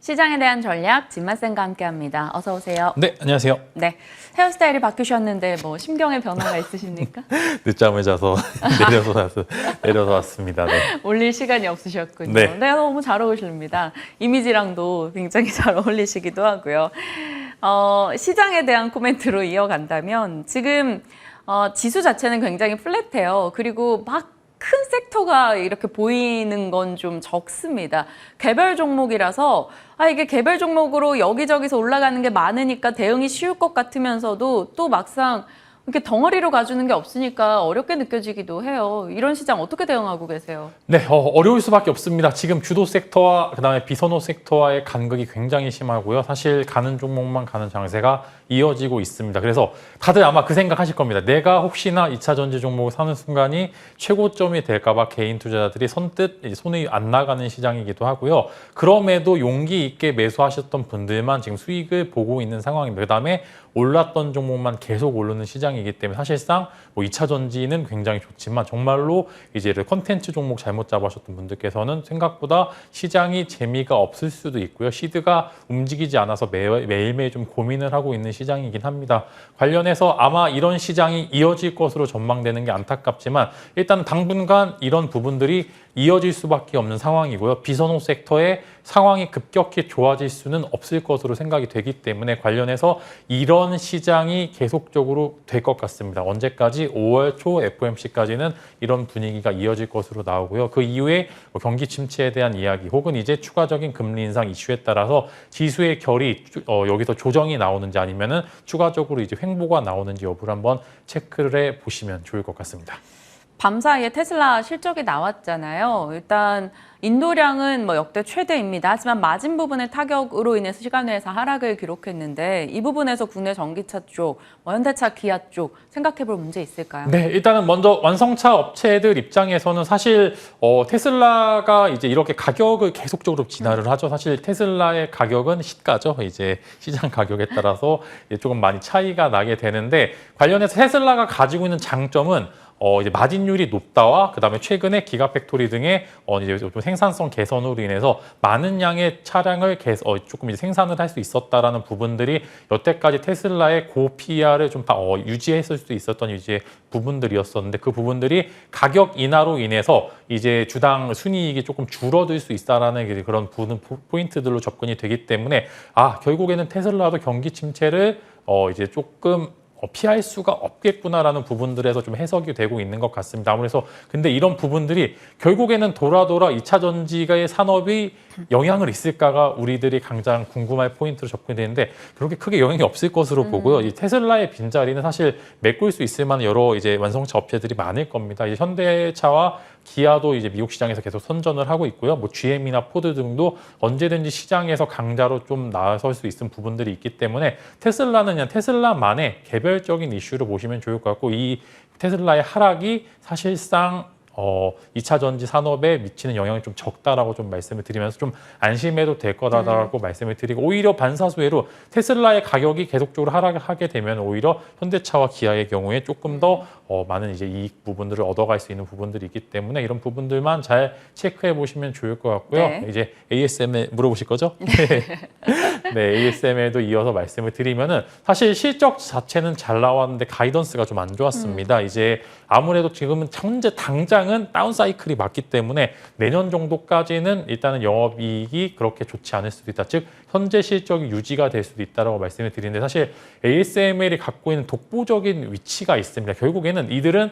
시장에 대한 전략 진맛쌤과 함께합니다. 어서 오세요. 네, 안녕하세요. 네, 헤어스타일이 바뀌셨는데 뭐 심경의 변화가 있으십니까? 늦잠을 자서 내려서 왔습니다. 네. 올릴 시간이 없으셨군요. 네. 네, 너무 잘 어울리십니다. 이미지랑도 굉장히 잘 어울리시기도 하고요. 시장에 대한 코멘트로 이어간다면 지금 지수 자체는 굉장히 플랫해요. 그리고 막 큰 섹터가 이렇게 보이는 건 좀 적습니다. 개별 종목이라서 이게 개별 종목으로 여기저기서 올라가는 게 많으니까 대응이 쉬울 것 같으면서도 또 막상 이렇게 덩어리로 가주는 게 없으니까 어렵게 느껴지기도 해요. 이런 시장 어떻게 대응하고 계세요? 네, 어려울 수밖에 없습니다. 지금 주도 섹터와 그다음에 비선호 섹터와의 간극이 굉장히 심하고요. 사실 가는 종목만 가는 장세가 이어지고 있습니다. 그래서 다들 아마 그 생각하실 겁니다. 내가 혹시나 2차 전지 종목을 사는 순간이 최고점이 될까 봐 개인 투자자들이 선뜻 손이 안 나가는 시장이기도 하고요. 그럼에도 용기 있게 매수하셨던 분들만 지금 수익을 보고 있는 상황입니다. 그다음에 올랐던 종목만 계속 오르는 시장이기 때문에 사실상 뭐 2차 전지는 굉장히 좋지만 정말로 이제 컨텐츠 종목 잘못 잡으셨던 분들께서는 생각보다 시장이 재미가 없을 수도 있고요. 시드가 움직이지 않아서 매일매일 좀 고민을 하고 있는 시장이긴 합니다. 관련해서 아마 이런 시장이 이어질 것으로 전망되는 게 안타깝지만 일단 당분간 이런 부분들이 이어질 수밖에 없는 상황이고요. 비선호 섹터의 상황이 급격히 좋아질 수는 없을 것으로 생각이 되기 때문에 관련해서 이런 시장이 계속적으로 될 것 같습니다. 언제까지? 5월 초 FOMC까지는 이런 분위기가 이어질 것으로 나오고요. 그 이후에 경기 침체에 대한 이야기 혹은 이제 추가적인 금리 인상 이슈에 따라서 지수의 결이 여기서 조정이 나오는지 아니면은 추가적으로 이제 횡보가 나오는지 여부를 한번 체크를 해 보시면 좋을 것 같습니다. 밤 사이에 테슬라 실적이 나왔잖아요. 일단 인도량은 뭐 역대 최대입니다. 하지만 마진 부분의 타격으로 인해서 시간외에서 하락을 기록했는데 이 부분에서 국내 전기차 쪽, 현대차, 기아 쪽 생각해볼 문제 있을까요? 네, 일단은 먼저 완성차 업체들 입장에서는 사실 테슬라가 이제 이렇게 가격을 계속적으로 진화를 하죠. 사실 테슬라의 가격은 시가죠. 이제 시장 가격에 따라서 조금 많이 차이가 나게 되는데 관련해서 테슬라가 가지고 있는 장점은 이제 마진율이 높다와 그다음에 최근에 기가팩토리 등의 이제 좀 생산성 개선으로 인해서 많은 양의 차량을 조금 이제 생산을 할 수 있었다라는 부분들이 여태까지 테슬라의 고 PER을 좀 유지했을 수 있었던 이제 부분들이었었는데 그 부분들이 가격 인하로 인해서 이제 주당 순이익이 조금 줄어들 수 있다라는 그런 포인트들로 접근이 되기 때문에 결국에는 테슬라도 경기 침체를 이제 조금 피할 수가 없겠구나라는 부분들에서 좀 해석이 되고 있는 것 같습니다. 아무래도 근데 이런 부분들이 결국에는 돌아 2차 전지의 산업이 영향을 있을까가 우리들이 가장 궁금할 포인트로 접근이 되는데 그렇게 크게 영향이 없을 것으로 보고요. 이 테슬라의 빈자리는 사실 메꿀 수 있을 만한 여러 이제 완성차 업체들이 많을 겁니다. 이제 현대차와 기아도 이제 미국 시장에서 계속 선전을 하고 있고요. 뭐 GM이나 포드 등도 언제든지 시장에서 강자로 좀 나설 수 있는 부분들이 있기 때문에 테슬라는 그냥 테슬라만의 개별적인 이슈로 보시면 좋을 것 같고 이 테슬라의 하락이 사실상 2차 전지 산업에 미치는 영향이 좀 적다라고 좀 말씀을 드리면서 좀 안심해도 될 거다라고 말씀을 드리고 오히려 반사수혜로 테슬라의 가격이 계속적으로 하락하게 되면 오히려 현대차와 기아의 경우에 조금 더 많은 이제 이익 부분들을 얻어갈 수 있는 부분들이 있기 때문에 이런 부분들만 잘 체크해 보시면 좋을 것 같고요. 네. 이제 ASM에 물어보실 거죠? 네, ASM에도 이어서 말씀을 드리면은 사실 실적 자체는 잘 나왔는데 가이던스가 좀 안 좋았습니다. 이제 아무래도 지금은 현재 당장은 다운 사이클이 맞기 때문에 내년 정도까지는 일단은 영업이익이 그렇게 좋지 않을 수도 있다. 즉 현재 실적이 유지가 될 수도 있다라고 말씀을 드리는데 사실 ASML이 갖고 있는 독보적인 위치가 있습니다. 결국에는 이들은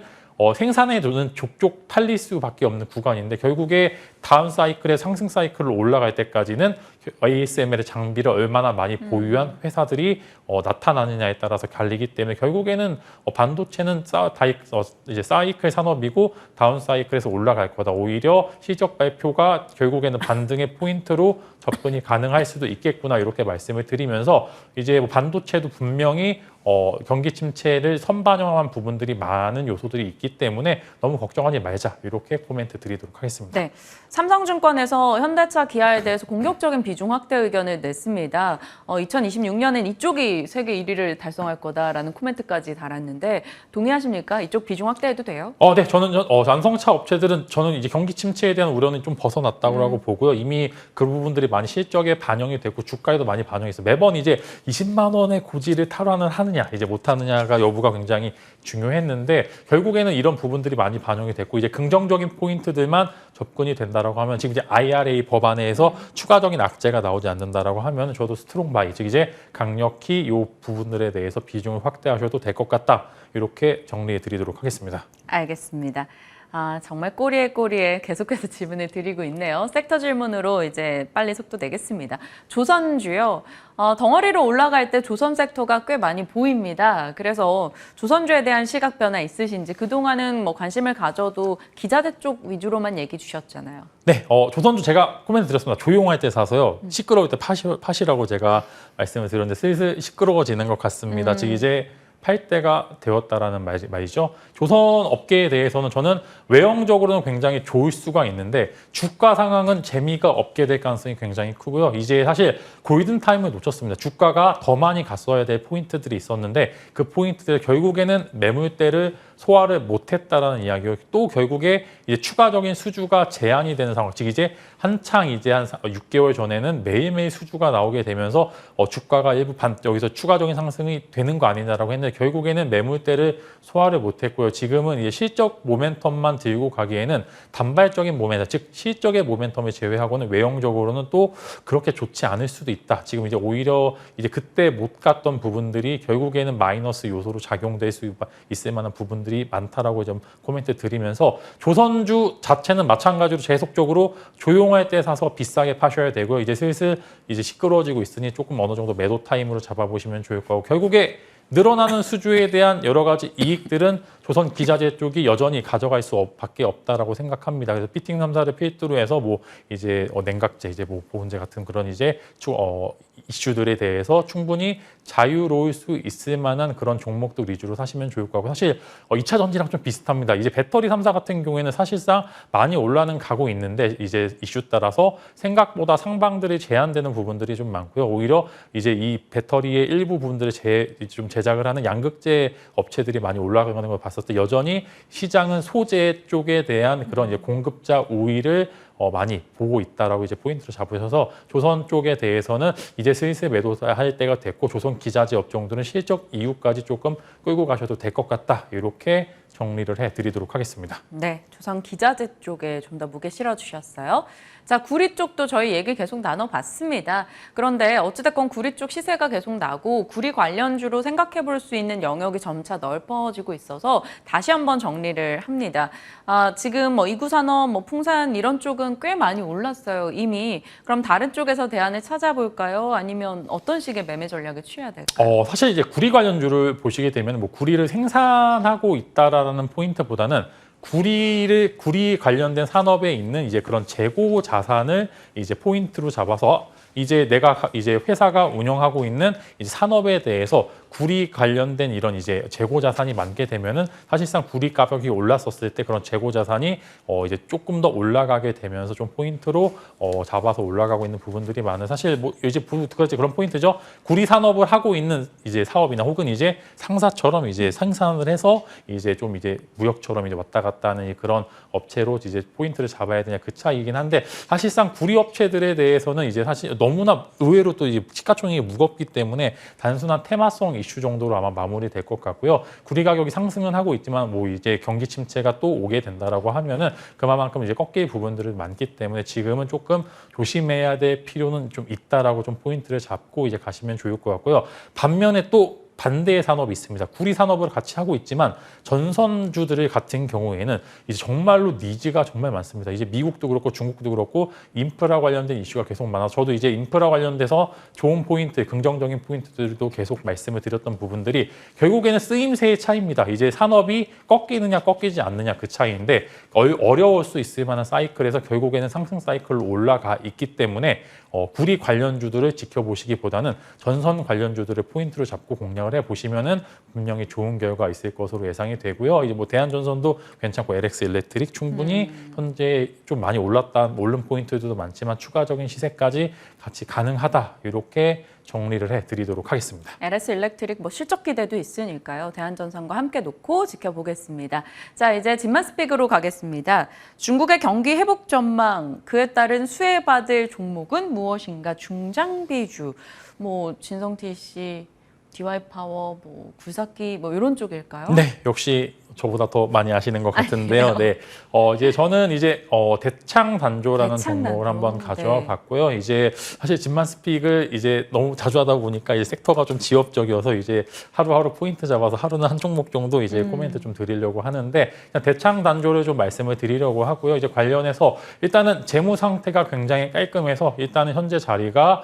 생산해 두는 족족 팔릴 수밖에 없는 구간인데 결국에 다음 사이클의 상승 사이클로 올라갈 때까지는 ASML의 장비를 얼마나 많이 보유한 회사들이 나타나느냐에 따라서 갈리기 때문에 결국에는 반도체는 이제 사이클 산업이고 다운 사이클에서 올라갈 거다. 오히려 실적 발표가 결국에는 반등의 포인트로 접근이 가능할 수도 있겠구나 이렇게 말씀을 드리면서 이제 뭐 반도체도 분명히 경기 침체를 선반영한 부분들이 많은 요소들이 있기 때문에 너무 걱정하지 말자 이렇게 코멘트 드리도록 하겠습니다. 네, 삼성증권에서 현대차, 기아에 대해서 공격적인 비중 비중 확대 의견을 냈습니다. 2026년엔 이쪽이 세계 1위를 달성할 거다라는 코멘트까지 달았는데 동의하십니까? 이쪽 비중 확대해도 돼요? 네, 저는 완성차 업체들은 저는 이제 경기 침체에 대한 우려는 좀 벗어났다고 보고요. 이미 그 부분들이 많이 실적에 반영이 되고 주가에도 많이 반영이 있어요. 매번 이제 20만 원의 고지를 탈환을 하느냐, 이제 못 하느냐가 여부가 굉장히 중요했는데 결국에는 이런 부분들이 많이 반영이 됐고 이제 긍정적인 포인트들만 접근이 된다라고 하면 지금 이제 IRA 법안에서 추가적인 악재가 나오지 않는다라고 하면 저도 스트롱 바이, 즉 이제 강력히 이 부분들에 대해서 비중을 확대하셔도 될 것 같다. 이렇게 정리해 드리도록 하겠습니다. 알겠습니다. 정말 꼬리에 계속해서 질문을 드리고 있네요. 섹터 질문으로 이제 빨리 속도 내겠습니다. 조선주요. 덩어리로 올라갈 때 조선 섹터가 꽤 많이 보입니다. 그래서 조선주에 대한 시각 변화 있으신지 그동안은 뭐 관심을 가져도 기자재 쪽 위주로만 얘기 주셨잖아요. 네, 조선주 제가 코멘트 드렸습니다. 조용할 때 사서요. 시끄러울 때 파시라고 제가 말씀을 드렸는데 슬슬 시끄러워지는 것 같습니다. 즉 이제 팔 때가 되었다라는 말이죠. 조선 업계에 대해서는 저는 외형적으로는 굉장히 좋을 수가 있는데 주가 상황은 재미가 없게 될 가능성이 굉장히 크고요. 이제 사실 골든타임을 놓쳤습니다. 주가가 더 많이 갔어야 될 포인트들이 있었는데 그 포인트들 결국에는 매물대를 소화를 못했다라는 이야기고 또 결국에 이제 추가적인 수주가 제한이 되는 상황. 즉 이제 한창 이제 한 6개월 전에는 매일매일 수주가 나오게 되면서 주가가 일부 여기서 추가적인 상승이 되는 거 아니냐라고 했는데 결국에는 매물대를 소화를 못했고요. 지금은 이제 실적 모멘텀만 들고 가기에는 단발적인 모멘텀, 즉 실적의 모멘텀을 제외하고는 외형적으로는 또 그렇게 좋지 않을 수도 있다. 지금 이제 오히려 이제 그때 못 갔던 부분들이 결국에는 마이너스 요소로 작용될 수 있을 만한 부분들이 많다라고 좀 코멘트 드리면서 조선주 자체는 마찬가지로 계속적으로 조용할 때 사서 비싸게 파셔야 되고요. 이제 슬슬 이제 시끄러워지고 있으니 조금 어느 정도 매도 타임으로 잡아보시면 좋을 거고 결국에 늘어나는 수주에 대한 여러 가지 이익들은 조선 기자재 쪽이 여전히 가져갈 수밖에 없다라고 생각합니다. 그래서 피팅 3사를 필두로 해서 뭐 이제 냉각재, 이제 뭐 보온재 같은 그런 이제 이슈들에 대해서 충분히 자유로울 수 있을 만한 그런 종목들 위주로 사시면 좋을 거고 사실 2차 전지랑 좀 비슷합니다. 이제 배터리 3사 같은 경우에는 사실상 많이 올라는 가고 있는데 이제 이슈 따라서 생각보다 상방들이 제한되는 부분들이 좀 많고요. 오히려 이제 이 배터리의 일부 부분들을 좀 제작을 하는 양극재 업체들이 많이 올라가는 걸 봤을 때 여전히 시장은 소재 쪽에 대한 그런 이제 공급자 우위를 많이 보고 있다라고 이제 포인트를 잡으셔서 조선 쪽에 대해서는 이제 슬슬 매도할 때가 됐고 조선 기자재 업종들은 실적 이후까지 조금 끌고 가셔도 될 것 같다. 이렇게 정리를 해드리도록 하겠습니다. 네, 조선 기자재 쪽에 좀 더 무게 실어주셨어요. 자, 구리 쪽도 저희 얘기 계속 나눠봤습니다. 그런데 어찌됐건 구리 쪽 시세가 계속 나고 구리 관련주로 생각해 볼 수 있는 영역이 점차 넓어지고 있어서 다시 한번 정리를 합니다. 지금 뭐 이구산업, 뭐 풍산 이런 쪽은 꽤 많이 올랐어요, 이미. 그럼 다른 쪽에서 대안을 찾아볼까요? 아니면 어떤 식의 매매 전략을 취해야 될까요? 사실 이제 구리 관련주를 보시게 되면 뭐 구리를 생산하고 있다라는 포인트보다는 구리 관련된 산업에 있는 이제 그런 재고 자산을 이제 포인트로 잡아서 이제 내가 이제 회사가 운영하고 있는 이제 산업에 대해서 구리 관련된 이런 이제 재고 자산이 많게 되면은 사실상 구리 가격이 올랐었을 때 그런 재고 자산이 이제 조금 더 올라가게 되면서 좀 포인트로 잡아서 올라가고 있는 부분들이 많은 사실 뭐 이제 그런 포인트죠. 구리 산업을 하고 있는 이제 사업이나 혹은 이제 상사처럼 이제 생산을 해서 이제 좀 이제 무역처럼 이제 왔다 갔다 하는 그런 업체로 이제 포인트를 잡아야 되냐 그 차이긴 한데 사실상 구리 업체들에 대해서는 이제 사실 너무나 의외로 또 이제 시가총액이 무겁기 때문에 단순한 테마성 이슈 정도로 아마 마무리될 것 같고요. 구리 가격이 상승은 하고 있지만 뭐 이제 경기 침체가 또 오게 된다라고 하면은 그만큼 이제 꺾일 부분들이 많기 때문에 지금은 조금 조심해야 될 필요는 좀 있다라고 좀 포인트를 잡고 이제 가시면 좋을 것 같고요. 반면에 또 반대의 산업이 있습니다. 구리 산업을 같이 하고 있지만 전선주들 같은 경우에는 이제 정말로 니즈가 정말 많습니다. 이제 미국도 그렇고 중국도 그렇고 인프라 관련된 이슈가 계속 많아서 저도 이제 인프라 관련돼서 좋은 포인트, 긍정적인 포인트들도 계속 말씀을 드렸던 부분들이 결국에는 쓰임새의 차이입니다. 이제 산업이 꺾이느냐 꺾이지 않느냐 그 차이인데 어려울 수 있을 만한 사이클에서 결국에는 상승 사이클로 올라가 있기 때문에 구리 관련주들을 지켜보시기보다는 전선 관련주들을 포인트로 잡고 공략을 진행을 해 보시면은 분명히 좋은 결과 있을 것으로 예상이 되고요. 이제 뭐 대한전선도 괜찮고 LX 일렉트릭 충분히 현재 좀 많이 오른 포인트들도 많지만 추가적인 시세까지 같이 가능하다. 이렇게 정리를 해드리도록 하겠습니다. LS 일렉트릭 뭐 실적 기대도 있으니까요. 대한전선과 함께 놓고 지켜보겠습니다. 자, 이제 진만스픽으로 가겠습니다. 중국의 경기 회복 전망, 그에 따른 수혜받을 종목은 무엇인가? 중장비주, 뭐 진성티 씨, DY파워, 뭐 굴삭기 뭐 이런 쪽일까요? 네, 역시 저보다 더 많이 아시는 것 같은데요. 네, 이제 저는 이제 대창 단조라는 대창 종목을 단조. 한번 가져와 네. 봤고요. 이제 사실 진만스픽을 이제 너무 자주 하다 보니까 이제 섹터가 좀 지엽적이어서 이제 하루하루 포인트 잡아서 하루는 한 종목 정도 이제 코멘트 좀 드리려고 하는데 그냥 대창 단조를 좀 말씀을 드리려고 하고요. 이제 관련해서 일단은 재무 상태가 굉장히 깔끔해서 일단은 현재 자리가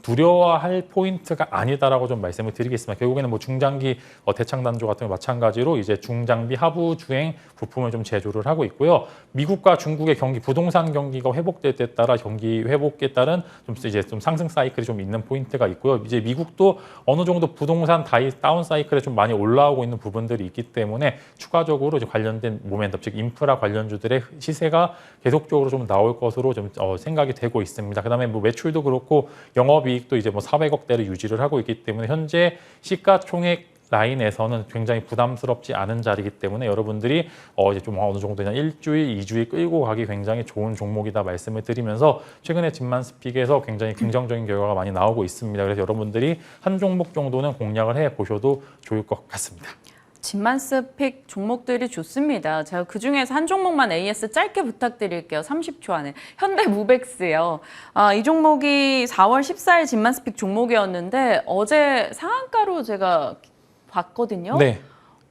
두려워할 포인트가 아니다라고 좀 말씀을 드리겠습니다. 결국에는 뭐 중장기 대창 단조 같은 거 마찬가지로 이제 중장비 하부 주행 부품을 좀 제조를 하고 있고요. 미국과 중국의 경기 부동산 경기가 회복될 때 따라 경기 회복에 따른 좀 이제 좀 상승 사이클이 좀 있는 포인트가 있고요. 이제 미국도 어느 정도 부동산 다운 사이클에 좀 많이 올라오고 있는 부분들이 있기 때문에 추가적으로 이제 관련된 모멘텀 즉 인프라 관련주들의 시세가 계속적으로 좀 나올 것으로 좀 생각이 되고 있습니다. 그다음에 뭐 매출도 그렇고 영업이익도 이제 뭐 400억대를 유지를 하고 있기 때문에 현재 시가총액 라인에서는 굉장히 부담스럽지 않은 자리이기 때문에 여러분들이 이제 좀 어느 정도 그냥 1주일, 2주일 끌고 가기 굉장히 좋은 종목이다 말씀을 드리면서 최근에 진만스픽에서 굉장히 긍정적인 결과가 많이 나오고 있습니다. 그래서 여러분들이 한 종목 정도는 공략을 해 보셔도 좋을 것 같습니다. 진만스픽 종목들이 좋습니다. 제가 그중에서 한 종목만 AS 짧게 부탁드릴게요. 30초 안에. 현대무백스요. 이 종목이 4월 14일 진만스픽 종목이었는데 어제 상한가로 제가 봤거든요. 네.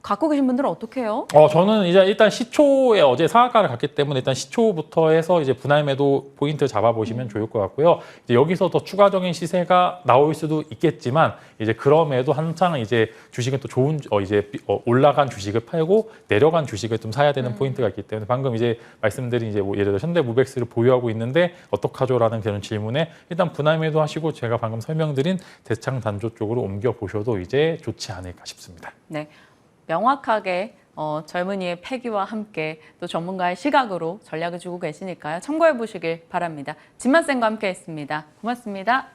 갖고 계신 분들은 어떻게 해요? 저는 이제 일단 시초에 어제 상한가를 갔기 때문에 일단 시초부터 해서 이제 분할 매도 포인트 잡아보시면 좋을 것 같고요. 이제 여기서 더 추가적인 시세가 나올 수도 있겠지만 이제 그럼에도 한창 이제 주식은 또 좋은 올라간 주식을 팔고 내려간 주식을 좀 사야 되는 포인트가 있기 때문에 방금 이제 말씀드린 이제 뭐 예를 들어 현대무백스를 보유하고 있는데 어떡하죠라는 그런 질문에 일단 분할 매도 하시고 제가 방금 설명드린 대창 단조 쪽으로 옮겨 보셔도 이제 좋지 않을까 싶습니다. 네. 명확하게 젊은이의 패기와 함께 또 전문가의 시각으로 전략을 주고 계시니까요. 참고해 보시길 바랍니다. 진만쌤과 함께 했습니다. 고맙습니다.